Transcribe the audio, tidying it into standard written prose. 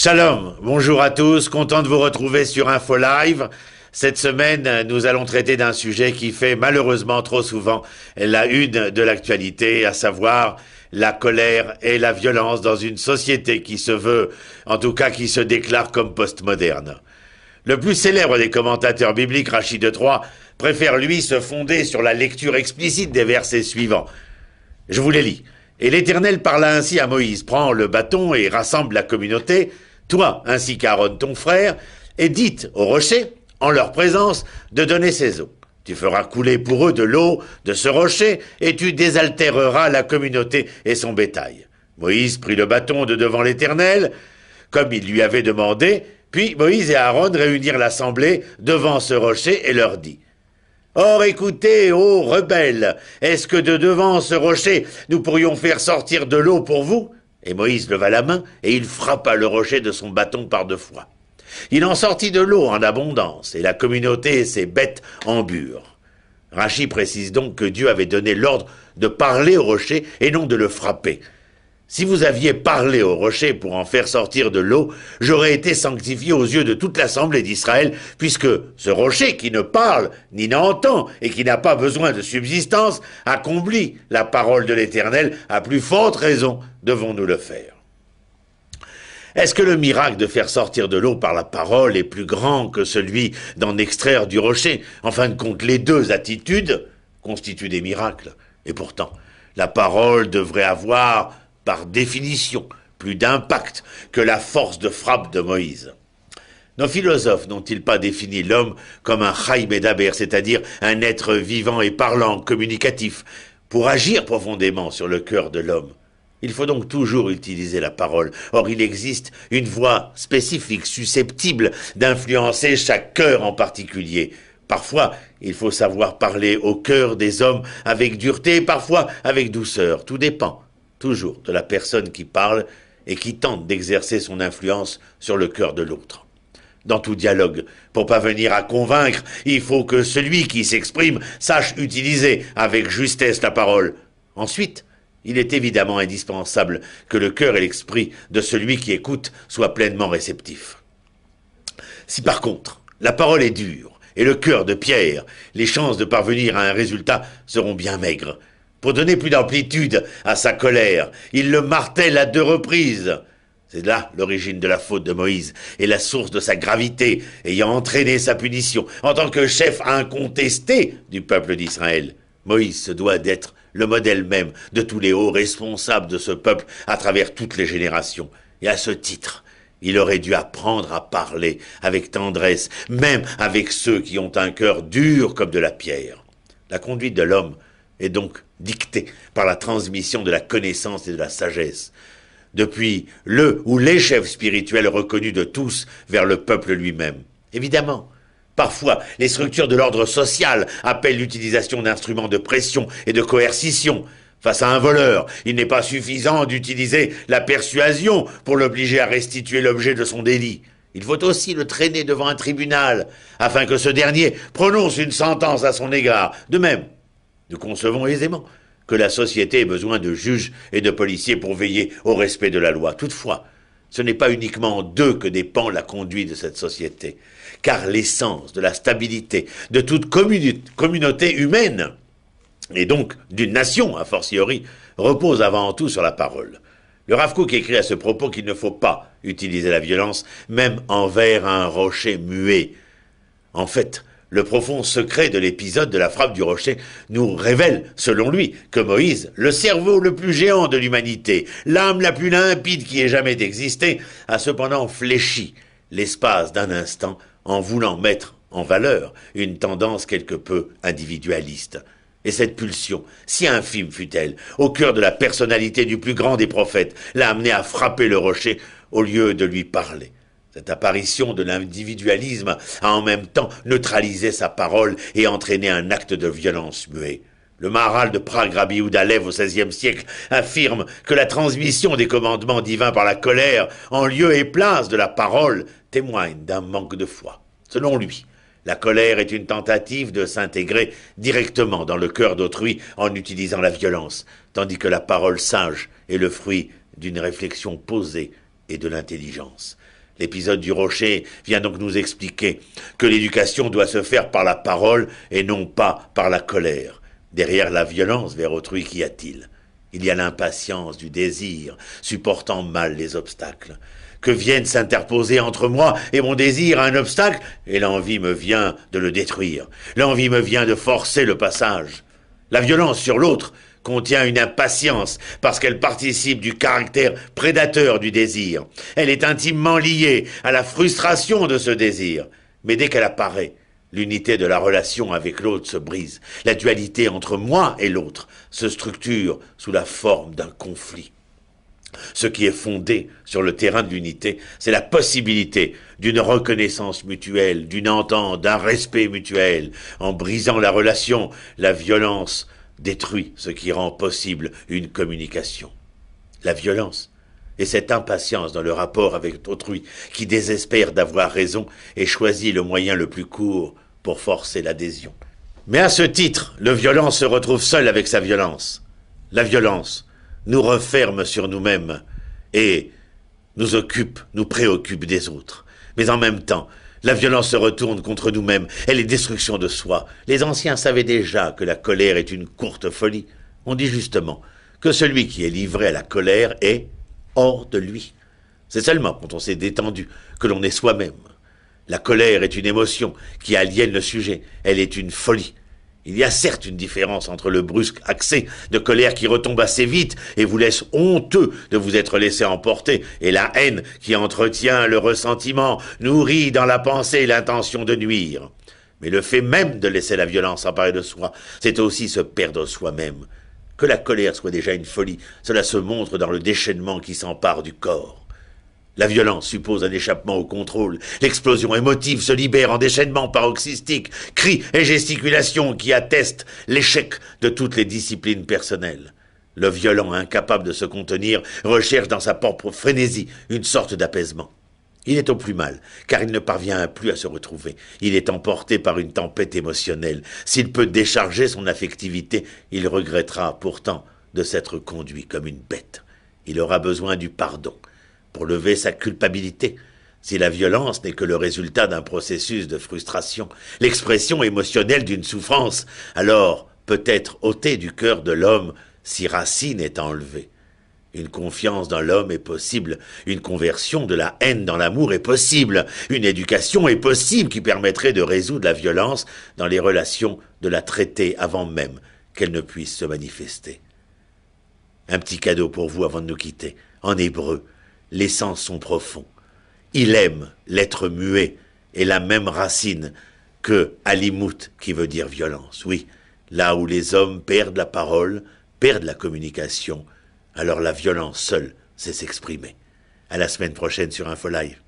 Shalom, bonjour à tous, content de vous retrouver sur Info Live. Cette semaine, nous allons traiter d'un sujet qui fait malheureusement trop souvent la une de l'actualité, à savoir la colère et la violence dans une société qui se veut, en tout cas qui se déclare comme postmoderne. Le plus célèbre des commentateurs bibliques, Rachid de Troyes, préfère lui se fonder sur la lecture explicite des versets suivants. Je vous les lis. Et l'Éternel parla ainsi à Moïse, prends le bâton et rassemble la communauté, toi ainsi qu'Aaron ton frère, et dites aux rochers, en leur présence, de donner ses eaux. Tu feras couler pour eux de l'eau de ce rocher, et tu désaltéreras la communauté et son bétail. Moïse prit le bâton de devant l'Éternel, comme il lui avait demandé, puis Moïse et Aaron réunirent l'assemblée devant ce rocher et leur dit, Or écoutez, ô rebelles, est-ce que de devant ce rocher nous pourrions faire sortir de l'eau pour vous? Et Moïse leva la main, et il frappa le rocher de son bâton par deux fois. Il en sortit de l'eau en abondance, et la communauté et ses bêtes en burent. Rachid précise donc que Dieu avait donné l'ordre de parler au rocher et non de le frapper. Si vous aviez parlé au rocher pour en faire sortir de l'eau, j'aurais été sanctifié aux yeux de toute l'assemblée d'Israël, puisque ce rocher qui ne parle, ni n'entend, et qui n'a pas besoin de subsistance, accomplit la parole de l'Éternel, à plus forte raison devons-nous le faire. Est-ce que le miracle de faire sortir de l'eau par la parole est plus grand que celui d'en extraire du rocher? En fin de compte, les deux attitudes constituent des miracles. Et pourtant, la parole devrait avoir par définition, plus d'impact que la force de frappe de Moïse. Nos philosophes n'ont-ils pas défini l'homme comme un Chai Medaber, c'est-à-dire un être vivant et parlant, communicatif, pour agir profondément sur le cœur de l'homme? Il faut donc toujours utiliser la parole. Or, il existe une voix spécifique, susceptible d'influencer chaque cœur en particulier. Parfois, il faut savoir parler au cœur des hommes avec dureté, parfois avec douceur. Tout dépend toujours de la personne qui parle et qui tente d'exercer son influence sur le cœur de l'autre. Dans tout dialogue, pour parvenir à convaincre, il faut que celui qui s'exprime sache utiliser avec justesse la parole. Ensuite, il est évidemment indispensable que le cœur et l'esprit de celui qui écoute soient pleinement réceptifs. Si par contre, la parole est dure et le cœur de pierre, les chances de parvenir à un résultat seront bien maigres. Pour donner plus d'amplitude à sa colère, il le martèle à 2 reprises. C'est là l'origine de la faute de Moïse et la source de sa gravité, ayant entraîné sa punition. En tant que chef incontesté du peuple d'Israël, Moïse se doit d'être le modèle même de tous les hauts responsables de ce peuple à travers toutes les générations. Et à ce titre, il aurait dû apprendre à parler avec tendresse, même avec ceux qui ont un cœur dur comme de la pierre. La conduite de l'homme est donc dictée par la transmission de la connaissance et de la sagesse, depuis le ou les chefs spirituels reconnus de tous vers le peuple lui-même. Évidemment, parfois, les structures de l'ordre social appellent l'utilisation d'instruments de pression et de coercition. Face à un voleur, il n'est pas suffisant d'utiliser la persuasion pour l'obliger à restituer l'objet de son délit. Il faut aussi le traîner devant un tribunal, afin que ce dernier prononce une sentence à son égard. De même, nous concevons aisément que la société ait besoin de juges et de policiers pour veiller au respect de la loi. Toutefois, ce n'est pas uniquement d'eux que dépend la conduite de cette société, car l'essence de la stabilité de toute communauté humaine, et donc d'une nation a fortiori, repose avant tout sur la parole. Le Rav Kook écrit à ce propos qu'il ne faut pas utiliser la violence, même envers un rocher muet. En fait, le profond secret de l'épisode de la frappe du rocher nous révèle, selon lui, que Moïse, le cerveau le plus géant de l'humanité, l'âme la plus limpide qui ait jamais existé, a cependant fléchi l'espace d'un instant en voulant mettre en valeur une tendance quelque peu individualiste. Et cette pulsion, si infime fut-elle, au cœur de la personnalité du plus grand des prophètes, l'a amené à frapper le rocher au lieu de lui parler. Cette apparition de l'individualisme a en même temps neutralisé sa parole et entraîné un acte de violence muet. Le Maharal de Prague, Rabbi Yehuda Lev, au XVIe siècle, affirme que la transmission des commandements divins par la colère, en lieu et place de la parole, témoigne d'un manque de foi. Selon lui, la colère est une tentative de s'intégrer directement dans le cœur d'autrui en utilisant la violence, tandis que la parole sage est le fruit d'une réflexion posée et de l'intelligence. L'épisode du rocher vient donc nous expliquer que l'éducation doit se faire par la parole et non pas par la colère. Derrière la violence vers autrui, qu'y a-t-il? Il y a l'impatience du désir, supportant mal les obstacles. Que vienne s'interposer entre moi et mon désir un obstacle, et l'envie me vient de le détruire. L'envie me vient de forcer le passage. La violence sur l'autre contient une impatience parce qu'elle participe du caractère prédateur du désir. Elle est intimement liée à la frustration de ce désir. Mais dès qu'elle apparaît, l'unité de la relation avec l'autre se brise. La dualité entre moi et l'autre se structure sous la forme d'un conflit. Ce qui est fondé sur le terrain de l'unité, c'est la possibilité d'une reconnaissance mutuelle, d'une entente, d'un respect mutuel. En brisant la relation, la violence détruit ce qui rend possible une communication. La violence et cette impatience dans le rapport avec autrui qui désespère d'avoir raison et choisit le moyen le plus court pour forcer l'adhésion. Mais à ce titre, le violent se retrouve seul avec sa violence. La violence nous referme sur nous-mêmes et nous préoccupe des autres. Mais en même temps, la violence se retourne contre nous-mêmes, elle est destruction de soi. Les anciens savaient déjà que la colère est une courte folie. On dit justement que celui qui est livré à la colère est hors de lui. C'est seulement quand on s'est détendu que l'on est soi-même. La colère est une émotion qui aliène le sujet, elle est une folie. Il y a certes une différence entre le brusque accès de colère qui retombe assez vite et vous laisse honteux de vous être laissé emporter, et la haine qui entretient le ressentiment, nourrit dans la pensée l'intention de nuire. Mais le fait même de laisser la violence s'emparer de soi, c'est aussi se perdre soi-même. Que la colère soit déjà une folie, cela se montre dans le déchaînement qui s'empare du corps. La violence suppose un échappement au contrôle. L'explosion émotive se libère en déchaînement paroxystique, cris et gesticulations qui attestent l'échec de toutes les disciplines personnelles. Le violent, incapable de se contenir, recherche dans sa propre frénésie une sorte d'apaisement. Il est au plus mal, car il ne parvient plus à se retrouver. Il est emporté par une tempête émotionnelle. S'il peut décharger son affectivité, il regrettera pourtant de s'être conduit comme une bête. Il aura besoin du pardon pour lever sa culpabilité. Si la violence n'est que le résultat d'un processus de frustration, l'expression émotionnelle d'une souffrance, alors peut être ôtée du cœur de l'homme si racine est enlevée. Une confiance dans l'homme est possible, une conversion de la haine dans l'amour est possible, une éducation est possible qui permettrait de résoudre la violence dans les relations, de la traiter avant même qu'elle ne puisse se manifester. Un petit cadeau pour vous avant de nous quitter. En hébreu, les sens sont profonds. Il aime l'être muet et la même racine que alimut qui veut dire violence. Oui, là où les hommes perdent la parole, perdent la communication, alors la violence seule sait s'exprimer. À la semaine prochaine sur InfoLive.